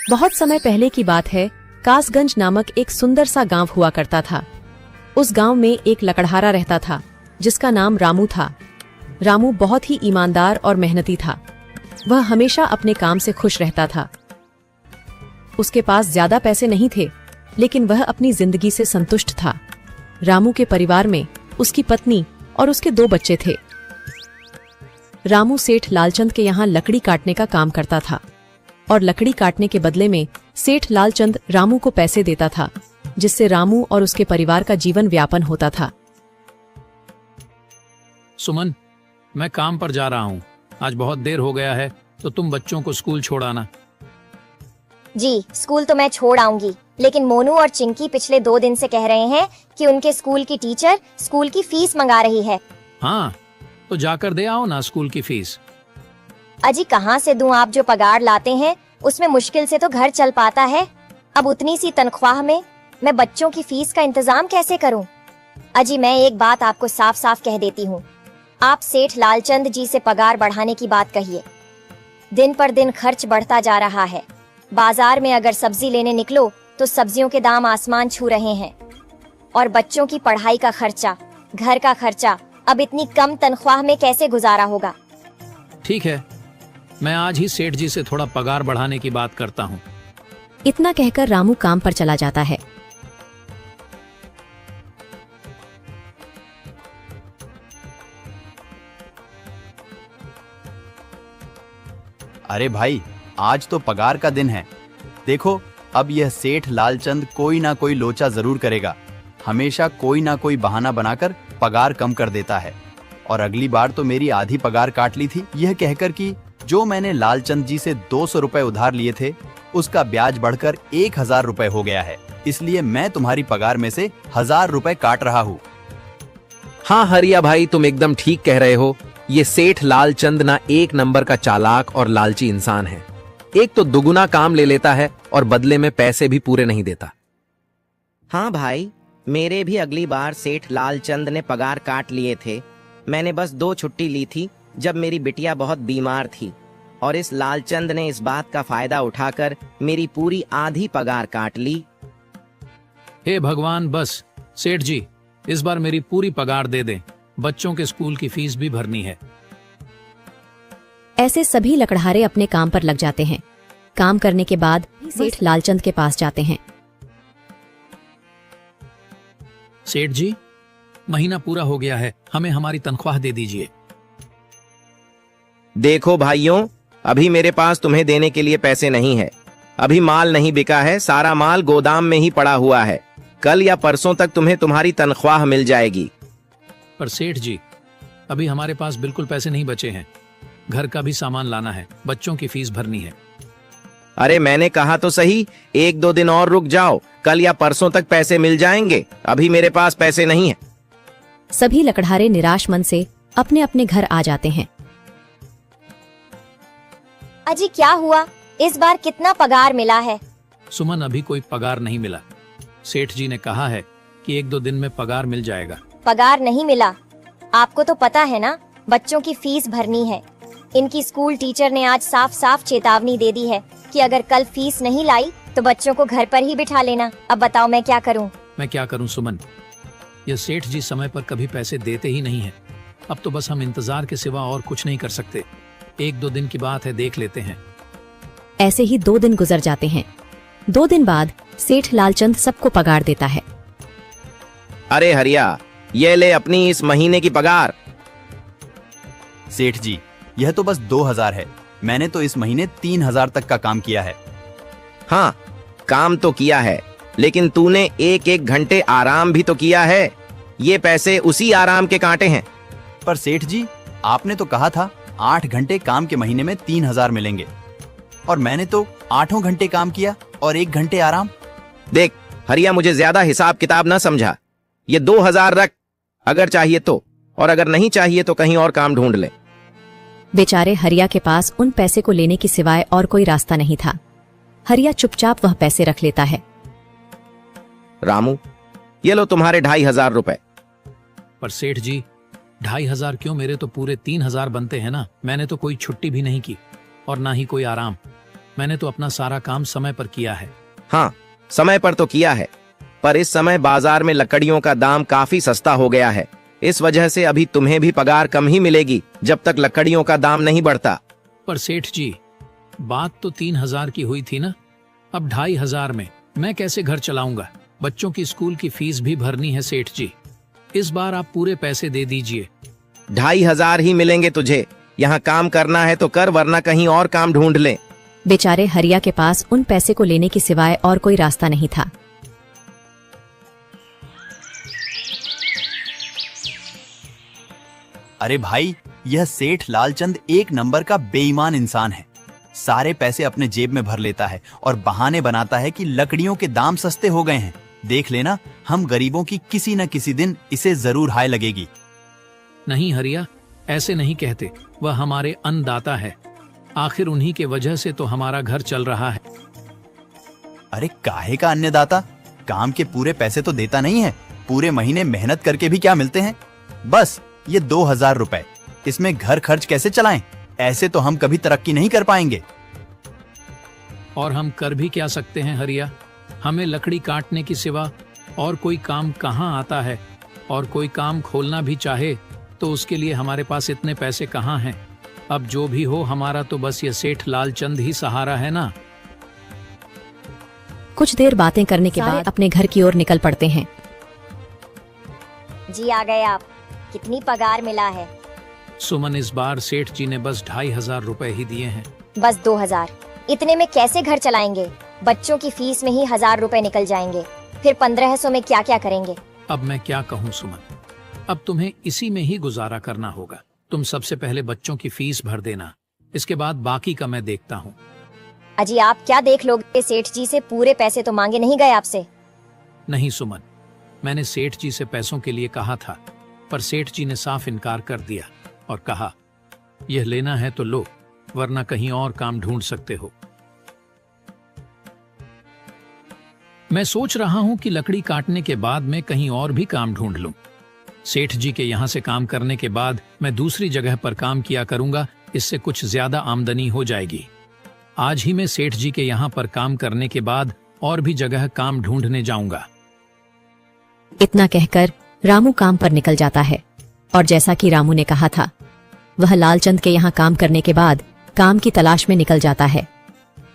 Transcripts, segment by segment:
बहुत समय पहले की बात है। कासगंज नामक एक सुंदर सा गांव हुआ करता था। उस गांव में एक लकड़हारा रहता था जिसका नाम रामू था। रामू बहुत ही ईमानदार और मेहनती था। वह हमेशा अपने काम से खुश रहता था। उसके पास ज्यादा पैसे नहीं थे, लेकिन वह अपनी जिंदगी से संतुष्ट था। रामू के परिवार में उसकी पत्नी और उसके 2 बच्चे थे। रामू सेठ लालचंद के यहाँ लकड़ी काटने का काम करता था और लकड़ी काटने के बदले में सेठ लालचंद रामू को पैसे देता था, जिससे रामू और उसके परिवार का जीवन व्यापन होता था। सुमन, मैं काम पर जा रहा हूँ। आज बहुत देर हो गया है, तो तुम बच्चों को स्कूल छोड़ आना। जी, स्कूल तो मैं छोड़ आऊंगी, लेकिन मोनू और चिंकी पिछले 2 दिन से कह रहे हैं कि उनके स्कूल की टीचर स्कूल की फीस मंगा रही है। हाँ, तो जाकर दे आओ ना स्कूल की फीस। अजी कहाँ से दूं? आप जो पगार लाते हैं उसमें मुश्किल से तो घर चल पाता है। अब उतनी सी तनख्वाह में मैं बच्चों की फीस का इंतजाम कैसे करूं? अजी मैं एक बात आपको साफ साफ कह देती हूँ, आप सेठ लालचंद जी से पगार बढ़ाने की बात कहिए। दिन पर दिन खर्च बढ़ता जा रहा है। बाजार में अगर सब्जी लेने निकलो तो सब्जियों के दाम आसमान छू रहे हैं, और बच्चों की पढ़ाई का खर्चा, घर का खर्चा अब इतनी कम तनख्वाह में कैसे गुजारा होगा? ठीक है, मैं आज ही सेठ जी से थोड़ा पगार बढ़ाने की बात करता हूँ। इतना कहकर रामू काम पर चला जाता है। अरे भाई, आज तो पगार का दिन है। देखो, अब यह सेठ लालचंद कोई ना कोई लोचा जरूर करेगा। हमेशा कोई ना कोई बहाना बनाकर पगार कम कर देता है। और अगली बार तो मेरी आधी पगार काट ली थी, यह कहकर कि जो मैंने लालचंद जी से 200 रुपए उधार लिए थे, उसका ब्याज बढ़कर 1000 रुपए हो गया है। इसलिए मैं तुम्हारी पगार में से 1000 रुपए काट रहा हूँ। हाँ हरिया भाई, तुम एकदम ठीक कह रहे हो। ये सेठ लालचंद ना एक नंबर का चालाक और लालची इंसान है। एक तो दुगुना काम ले लेता है और बदले में पैसे भी पूरे नहीं देता। हाँ भाई, मेरे भी अगली बार सेठ लालचंद ने पगार काट लिए थे। मैंने बस 2 छुट्टी ली थी जब मेरी बिटिया बहुत बीमार थी, और इस लालचंद ने इस बात का फायदा उठाकर मेरी पूरी आधी पगार काट ली। हे भगवान, बस सेठ जी इस बार मेरी पूरी पगार दे दें। बच्चों के स्कूल की फीस भी भरनी है। ऐसे सभी लकड़हारे अपने काम पर लग जाते हैं। काम करने के बाद सेठ लालचंद के पास जाते हैं। सेठ जी, महीना पूरा हो गया है, हमें हमारी तनख्वाह दे दीजिए। देखो भाइयों, अभी मेरे पास तुम्हें देने के लिए पैसे नहीं है। अभी माल नहीं बिका है, सारा माल गोदाम में ही पड़ा हुआ है। कल या परसों तक तुम्हें तुम्हारी तनख्वाह मिल जाएगी। पर सेठ जी, अभी हमारे पास बिल्कुल पैसे नहीं बचे हैं। घर का भी सामान लाना है, बच्चों की फीस भरनी है। अरे मैंने कहा तो सही, 1-2 दिन और रुक जाओ, कल या परसों तक पैसे मिल जाएंगे। अभी मेरे पास पैसे नहीं है। सभी लकड़हारे निराश मन से अपने अपने घर आ जाते हैं। अजी क्या हुआ? इस बार कितना पगार मिला है? सुमन, अभी कोई पगार नहीं मिला। सेठ जी ने कहा है कि 1-2 दिन में पगार मिल जाएगा। पगार नहीं मिला? आपको तो पता है ना, बच्चों की फीस भरनी है। इनकी स्कूल टीचर ने आज साफ साफ चेतावनी दे दी है कि अगर कल फीस नहीं लाई तो बच्चों को घर पर ही बिठा लेना। अब बताओ मैं क्या करूं? मैं क्या करूं सुमन, यह सेठ जी समय पर कभी पैसे देते ही नहीं है। अब तो बस हम इंतजार के सिवा और कुछ नहीं कर सकते। 1-2 दिन की बात है, देख लेते हैं। ऐसे ही 2 दिन गुजर जाते हैं। 2 दिन बाद सेठ लालचंद सबको पगार देता है। अरे हरिया, ये ले अपनी इस महीने की पगार। सेठ जी, यह तो बस 2000 है। मैंने तो इस महीने 3000 तक का काम किया है। हाँ, काम तो किया है, लेकिन तूने 1-1 घंटे आराम भी तो किया है। ये पैसे उसी आराम के कांटे हैं। पर सेठ जी, आपने तो कहा था 8 घंटे काम के महीने में 3000 मिलेंगे, और मैंने तो 8 घंटे काम किया और 1 घंटे आराम। देख हरिया, मुझे ज्यादा हिसाब किताब ना समझा। ये 2000 रख, अगर चाहिए तो, और अगर नहीं चाहिए तो कहीं और काम ढूंढ ले। बेचारे हरिया के पास उन पैसे को लेने की सिवाय और कोई रास्ता नहीं था। हरिया चुपचाप वह पैसे रख लेता है। रामू, ये लो तुम्हारे 2500 रुपए। पर सेठ जी, 2500 क्यों? मेरे तो पूरे 3000 बनते हैं ना। मैंने तो कोई छुट्टी भी नहीं की और ना ही कोई आराम। मैंने तो अपना सारा काम समय पर किया है। हाँ, समय पर तो किया है, पर इस समय बाजार में लकड़ियों का दाम काफी सस्ता हो गया है। इस वजह से अभी तुम्हें भी पगार कम ही मिलेगी जब तक लकड़ियों का दाम नहीं बढ़ता। पर सेठ जी, बात तो 3,000 की हुई थी ना, अब 2,500 में मैं कैसे घर चलाऊंगा? बच्चों की स्कूल की फीस भी भरनी है सेठ जी। इस बार आप पूरे पैसे दे दीजिए। 2,500 ही मिलेंगे तुझे। यहाँ काम करना है तो कर, वरना कहीं और काम ढूंढ ले। बेचारे हरिया के पास उन पैसे को लेने की सिवाय और कोई रास्ता नहीं था। अरे भाई, यह सेठ लालचंद एक नंबर का बेईमान इंसान है। सारे पैसे अपने जेब में भर लेता है और बहाने बनाता है कि लकड़ियों के दाम सस्ते हो गए हैं। देख लेना, हम गरीबों की किसी न किसी दिन इसे जरूर हाय लगेगी। नहीं हरिया, ऐसे नहीं कहते। वह हमारे अन्नदाता है, आखिर उन्हीं के वजह से तो हमारा घर चल रहा है। अरे काहे का अन्नदाता? काम के पूरे पैसे तो देता नहीं है। पूरे महीने मेहनत करके भी क्या मिलते हैं? बस ये 2,000 रुपए, इसमें घर खर्च कैसे चलाएं? ऐसे तो हम कभी तरक्की नहीं कर पाएंगे। और हम कर भी क्या सकते हैं हरिया? हमें लकड़ी काटने की सिवा और कोई काम कहाँ आता है? और कोई काम खोलना भी चाहे तो उसके लिए हमारे पास इतने पैसे कहाँ हैं? अब जो भी हो, हमारा तो बस ये सेठ लालचंद ही सहारा है ना। कुछ देर बातें करने के बाद अपने घर की ओर निकल पड़ते हैं। जी आ गए आप। कितनी पगार मिला है? सुमन, इस बार सेठ जी ने बस 2,500 रुपए ही दिए हैं। बस 2,000? इतने में कैसे घर चलाएंगे? बच्चों की फीस में ही 1,000 रुपए निकल जाएंगे, फिर 1,500 में क्या क्या करेंगे? अब मैं क्या कहूँ सुमन, अब तुम्हें इसी में ही गुजारा करना होगा। तुम सबसे पहले बच्चों की फीस भर देना, इसके बाद बाकी का मैं देखता हूँ। अजी आप क्या देख लोगे? सेठ जी से पूरे पैसे तो मांगे नहीं गए आपसे? नहीं सुमन, मैंने सेठ जी से पैसों के लिए कहा था, पर सेठ जी ने साफ इनकार कर दिया और कहा, यह लेना है तो लो, वरना कहीं और काम ढूंढ सकते हो। मैं सोच रहा हूं कि लकड़ी काटने के बाद मैं कहीं और भी काम ढूंढ लूं। सेठ जी के यहां से काम करने के बाद मैं दूसरी जगह पर काम किया करूंगा, इससे कुछ ज्यादा आमदनी हो जाएगी। आज ही मैं सेठ जी के यहां पर काम करने के बाद और भी जगह काम ढूंढने जाऊंगा। इतना कहकर रामू काम पर निकल जाता है और जैसा कि रामू ने कहा था, वह लालचंद के यहाँ काम करने के बाद काम की तलाश में निकल जाता है।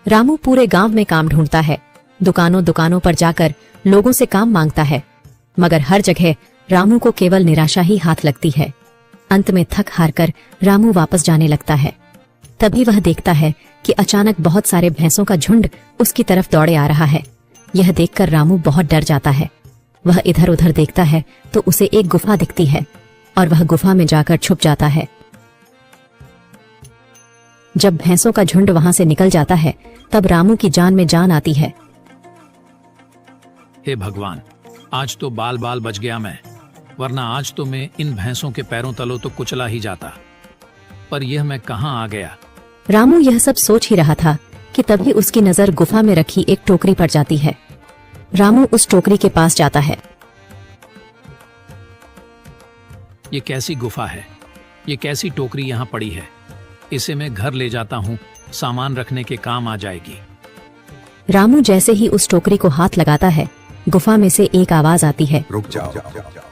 रामू पूरे गांव में काम ढूंढता है, दुकानों दुकानों पर जाकर लोगों से काम मांगता है, मगर हर जगह रामू को केवल निराशा ही हाथ लगती है। अंत में थक हार कर रामू वापस जाने लगता है। तभी वह देखता है कि अचानक बहुत सारे भैंसों का झुंड उसकी तरफ दौड़े आ रहा है। यह देखकर रामू बहुत डर जाता है। वह इधर उधर देखता है तो उसे एक गुफा दिखती है और वह गुफा में जाकर छुप जाता है। जब भैंसों का झुंड वहां से निकल जाता है, तब रामू की जान में जान आती है। हे भगवान, आज तो बाल बाल बच गया मैं, वरना आज तो मैं इन भैंसों के पैरों तलों तो कुचला ही जाता। पर यह मैं कहाँ आ गया? रामू यह सब सोच ही रहा था कि तभी उसकी नजर गुफा में रखी एक टोकरी पर जाती है। रामू उस टोकरी के पास जाता है। ये कैसी गुफा है? ये कैसी टोकरी यहाँ पड़ी है? इसे मैं घर ले जाता हूँ, सामान रखने के काम आ जाएगी। रामू जैसे ही उस टोकरी को हाथ लगाता है, गुफा में से एक आवाज आती है, रुक जाओ,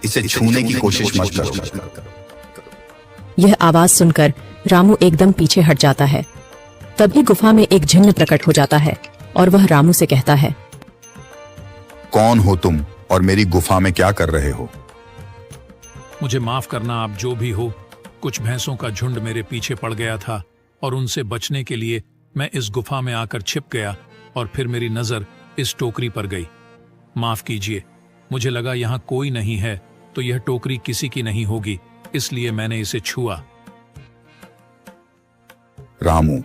इसे छूने की कोशिश मत करो। यह आवाज सुनकर रामू एकदम पीछे हट जाता है। तभी गुफा में एक जिन्न प्रकट हो जाता है और वह रामू से कहता है, कौन हो तुम और मेरी गुफा में क्या कर रहे हो? मुझे माफ करना, आप जो भी हो। कुछ भैंसों का झुंड मेरे पीछे पड़ गया था और उनसे बचने के लिए मैं इस गुफा में आकर छिप गया और फिर मेरी नजर इस टोकरी पर गई। माफ कीजिए, मुझे लगा यहाँ कोई नहीं है तो यह टोकरी किसी की नहीं होगी, इसलिए मैंने इसे छुआ। रामू,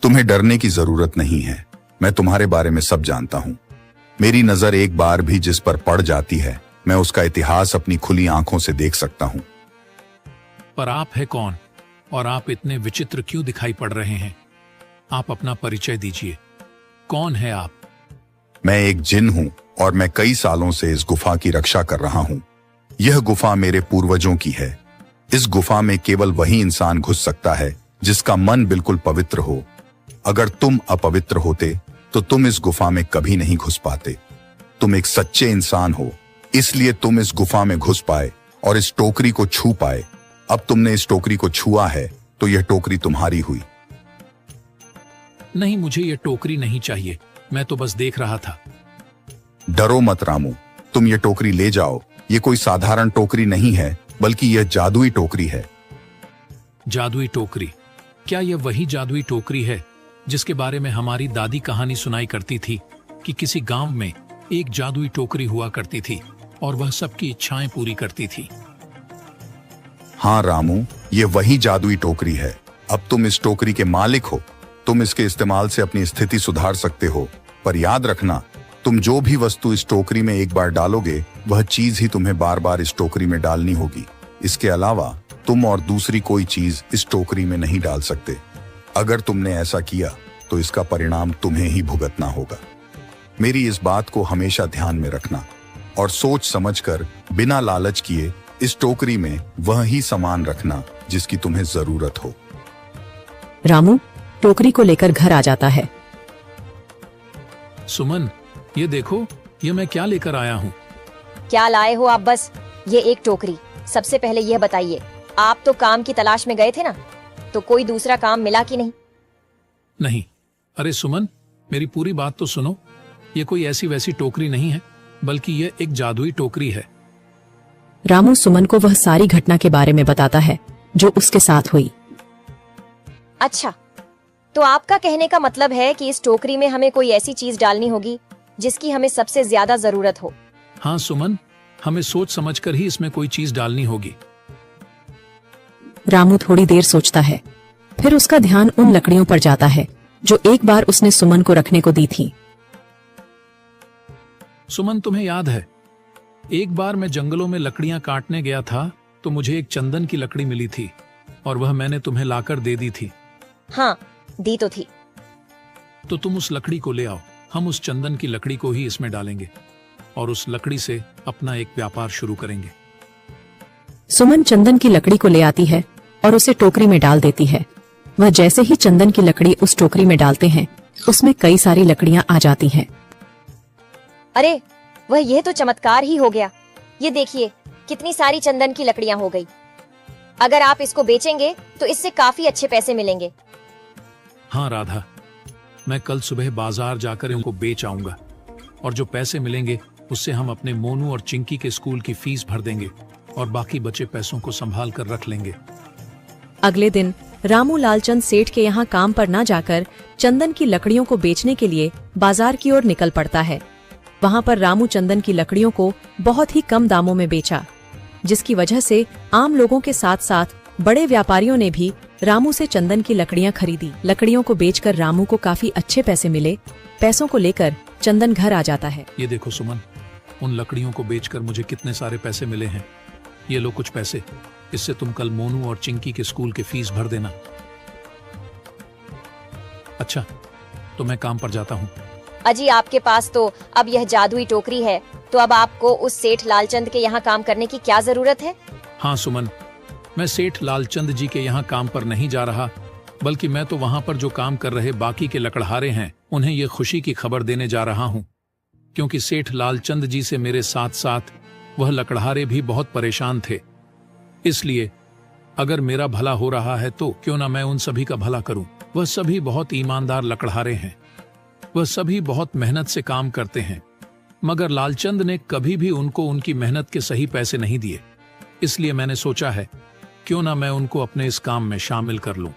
तुम्हें डरने की जरूरत नहीं है। मैं तुम्हारे बारे में सब जानता हूँ। मेरी नजर एक बार भी जिस पर पड़ जाती है, मैं उसका इतिहास अपनी खुली आंखों से देख सकता हूँ। पर आप है कौन और आप इतने विचित्र क्यों दिखाई पड़ रहे हैं? आप अपना परिचय दीजिए, कौन है आप? मैं एक जिन हूँ और मैं कई सालों से इस गुफा की रक्षा कर रहा हूँ। यह गुफा मेरे पूर्वजों की है। इस गुफा में केवल वही इंसान घुस सकता है जिसका मन बिल्कुल पवित्र हो। अगर तुम अपवित्र होते तो तुम इस गुफा में कभी नहीं घुस पाते। तुम एक सच्चे इंसान हो, इसलिए तुम इस गुफा में घुस पाए और इस टोकरी को छू पाए। अब तुमने इस टोकरी को छुआ है तो यह टोकरी तुम्हारी हुई। नहीं, मुझे ये टोकरी नहीं चाहिए, मैं तो बस देख रहा था। डरो मत रामू, तुम ये टोकरी ले जाओ। ये कोई साधारण टोकरी नहीं है, बल्कि यह जादुई टोकरी है। जादुई टोकरी? क्या यह वही जादुई टोकरी है जिसके बारे में हमारी दादी कहानी सुनाई करती थी कि किसी गांव में एक जादुई टोकरी हुआ करती थी और वह सबकी इच्छाएं पूरी करती थी? हाँ रामू, ये वही जादुई टोकरी है। अब तुम इस टोकरी के मालिक हो। तुम इसके इस्तेमाल से अपनी स्थिति सुधार सकते हो, पर याद रखना, तुम जो भी वस्तु इस टोकरी में एक बार डालोगे, वह चीज ही तुम्हें बार बार इस टोकरी में डालनी होगी। इसके अलावा तुम और दूसरी कोई चीज इस टोकरी में नहीं डाल सकते। अगर तुमने ऐसा किया तो इसका परिणाम तुम्हें ही भुगतना होगा। मेरी इस बात को हमेशा ध्यान में रखना और सोच समझकर बिना लालच किए इस टोकरी में वह ही सामान रखना जिसकी तुम्हें जरूरत हो। रामू टोकरी को लेकर घर आ जाता है। सुमन, ये देखो, ये मैं क्या लेकर आया हूँ। क्या लाए हो आप? बस ये एक टोकरी। सबसे पहले यह बताइए, आप तो काम की तलाश में गए थे ना, तो कोई दूसरा काम मिला कि नहीं? नहीं। अरे सुमन, मेरी पूरी बात तो सुनो। ये कोई ऐसी वैसी टोकरी नहीं है, बल्कि ये एक जादुई टोकरी है। रामू सुमन को वह सारी घटना के बारे में बताता है जो उसके साथ हुई। अच्छा, तो आपका कहने का मतलब है कि इस टोकरी में हमें कोई ऐसी चीज डालनी होगी जिसकी हमें सबसे ज्यादा जरूरत हो। हाँ सुमन, हमें सोच समझकर ही इसमें कोई चीज डालनी होगी। रामू थोड़ी देर सोचता है, फिर उसका ध्यान उन लकड़ियों पर जाता है जो एक बार उसने सुमन को रखने को दी थी। सुमन, तुम्हें याद है, एक बार मैं जंगलों में लकड़ियां काटने गया था तो मुझे एक चंदन की लकड़ी मिली थी और वह मैंने तुम्हें लाकर दे दी थी। हाँ, दी तो थी। तो तुम उस लकड़ी को ले आओ। हम उस चंदन की लकड़ी को ही इसमें डालेंगे और उस लकड़ी से अपना एक व्यापार शुरू करेंगे। सुमन चंदन की लकड़ी को ले आती है और उसे टोकरी में डाल देती है। वह जैसे ही चंदन की लकड़ी उस टोकरी में डालते हैं, उसमें कई सारी लकड़ियां आ जाती हैं। अरे वह, यह तो चमत्कार ही हो गया। ये देखिए, कितनी सारी चंदन की लकड़ियां हो गई। अगर आप इसको बेचेंगे तो इससे काफी अच्छे पैसे मिलेंगे। हाँ राधा, मैं कल सुबह बाजार जाकर इनको बेच आऊंगा और जो पैसे मिलेंगे उससे हम अपने मोनू और चिंकी के स्कूल की फीस भर देंगे और बाकी बचे पैसों को संभाल कर रख लेंगे। अगले दिन रामू लालचंद सेठ के यहाँ काम पर न जाकर चंदन की लकड़ियों को बेचने के लिए बाजार की ओर निकल पड़ता है। वहाँ पर रामू चंदन की लकड़ियों को बहुत ही कम दामों में बेचा, जिसकी वजह से आम लोगों के साथ साथ बड़े व्यापारियों ने भी रामू से चंदन की लकड़ियां खरीदी। लकड़ियों को बेचकर रामू को काफी अच्छे पैसे मिले। पैसों को लेकर चंदन घर आ जाता है। ये देखो सुमन, उन लकड़ियों को बेचकर मुझे कितने सारे पैसे मिले हैं। ये लो कुछ पैसे, इससे तुम कल मोनू और चिंकी के स्कूल की फीस भर देना। अच्छा, तो मैं काम पर जाता हूँ। अजी, आपके पास तो अब यह जादुई टोकरी है, तो अब आपको उस सेठ लालचंद के यहाँ काम करने की क्या जरूरत है? हाँ सुमन, मैं सेठ लालचंद जी के यहाँ काम पर नहीं जा रहा, बल्कि मैं तो वहाँ पर जो काम कर रहे बाकी के लकड़हारे हैं उन्हें ये खुशी की खबर देने जा रहा हूँ, क्योंकि सेठ लालचंद जी से मेरे साथ साथ वह लकड़हारे भी बहुत परेशान थे। इसलिए अगर मेरा भला हो रहा है तो क्यों ना मैं उन सभी का भला करूं। वह सभी बहुत ईमानदार लकड़हारे हैं, वह सभी बहुत मेहनत से काम करते हैं, मगर लालचंद ने कभी भी उनको उनकी मेहनत के सही पैसे नहीं दिए। इसलिए मैंने सोचा है क्यों ना मैं उनको अपने इस काम में शामिल कर लूं।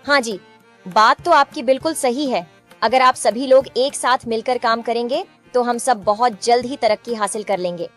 हाँ जी, बात तो आपकी बिल्कुल सही है। अगर आप सभी लोग एक साथ मिलकर काम करेंगे तो हम सब बहुत जल्द ही तरक्की हासिल कर लेंगे।